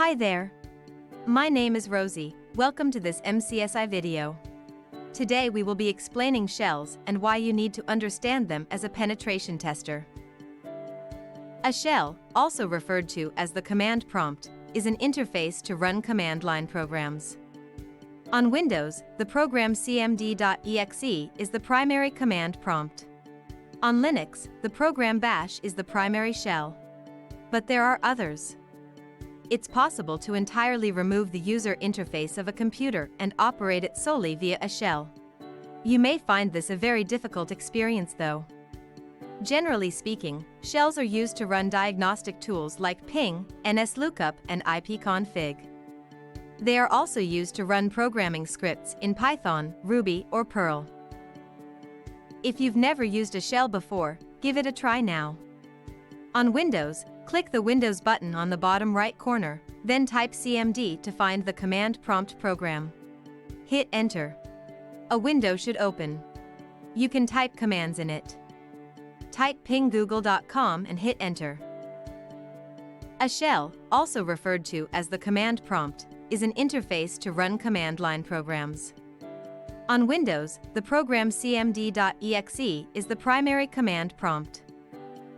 Hi there. My name is Rosie. Welcome to this MCSI video. Today we will be explaining shells and why you need to understand them as a penetration tester. A shell, also referred to as the command prompt, is an interface to run command line programs. On Windows, the program cmd.exe is the primary command prompt. On Linux, the program bash is the primary shell. But there are others. It's possible to entirely remove the user interface of a computer and operate it solely via a shell. You may find this a very difficult experience though. Generally speaking, shells are used to run diagnostic tools like ping, nslookup, and ipconfig. They are also used to run programming scripts in Python, Ruby, or Perl. If you've never used a shell before, give it a try now. On Windows, click the Windows button on the bottom right corner, then type cmd to find the command prompt program. Hit Enter. A window should open. You can type commands in it. Type pinggoogle.com and hit Enter. A shell, also referred to as the command prompt, is an interface to run command line programs. On Windows, the program cmd.exe is the primary command prompt.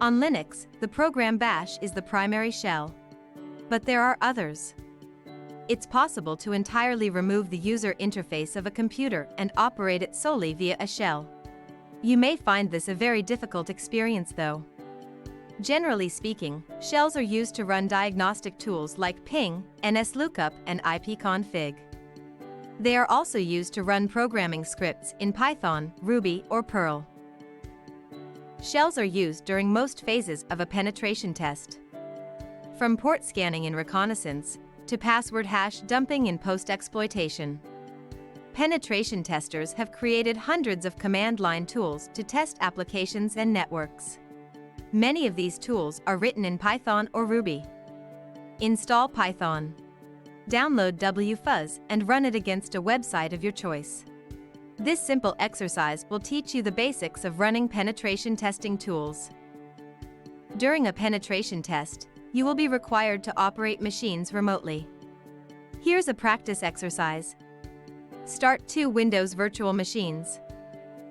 On Linux, the program bash is the primary shell. But there are others. It's possible to entirely remove the user interface of a computer and operate it solely via a shell. You may find this a very difficult experience though. Generally speaking, shells are used to run diagnostic tools like ping, nslookup, and ipconfig. They are also used to run programming scripts in Python, Ruby, or Perl. Shells are used during most phases of a penetration test. From port scanning in reconnaissance, to password hash dumping in post-exploitation. Penetration testers have created hundreds of command line tools to test applications and networks. Many of these tools are written in Python or Ruby. Install Python. Download wfuzz and run it against a website of your choice. This simple exercise will teach you the basics of running penetration testing tools. During a penetration test, you will be required to operate machines remotely. Here's a practice exercise. Start 2 Windows virtual machines.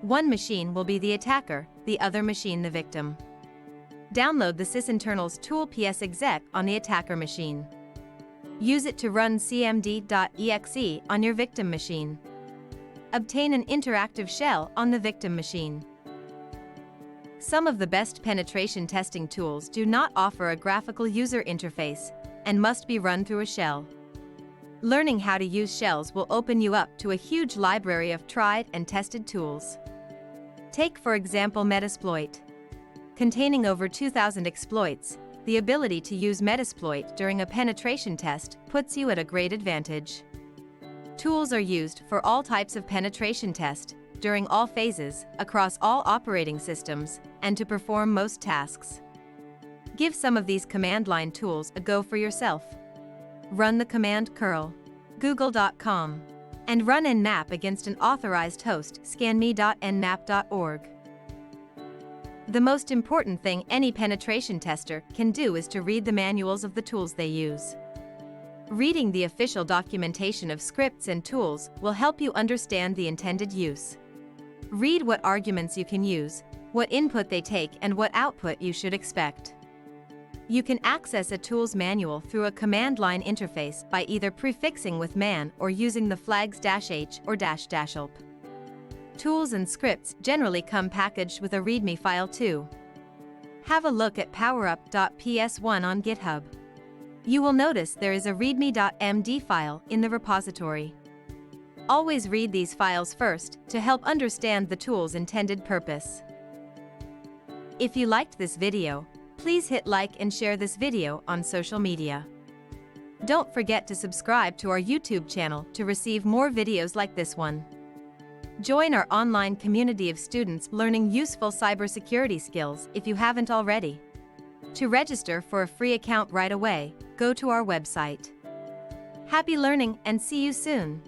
One machine will be the attacker, the other machine the victim. Download the sysinternals tool psexec on the attacker machine. Use it to run cmd.exe on your victim machine. Obtain an interactive shell on the victim machine. Some of the best penetration testing tools do not offer a graphical user interface and must be run through a shell. Learning how to use shells will open you up to a huge library of tried and tested tools. Take for example Metasploit. Containing over 2,000 exploits, the ability to use Metasploit during a penetration test puts you at a great advantage. Tools are used for all types of penetration test, during all phases, across all operating systems, and to perform most tasks. Give some of these command line tools a go for yourself. Run the command curl, google.com, and run nmap against an authorized host, scanme.nmap.org. The most important thing any penetration tester can do is to read the manuals of the tools they use. Reading the official documentation of scripts and tools will help you understand the intended use. Read what arguments you can use, what input they take, and what output you should expect. You can access a tool's manual through a command line interface by either prefixing with man or using the flags -h or --ulp. Tools and scripts generally come packaged with a README file too. Have a look at powerup.ps1 on GitHub. You will notice there is a readme.md file in the repository. Always read these files first to help understand the tool's intended purpose. If you liked this video, please hit like and share this video on social media. Don't forget to subscribe to our YouTube channel to receive more videos like this one. Join our online community of students learning useful cybersecurity skills if you haven't already. To register for a free account right away, go to our website. Happy learning and see you soon!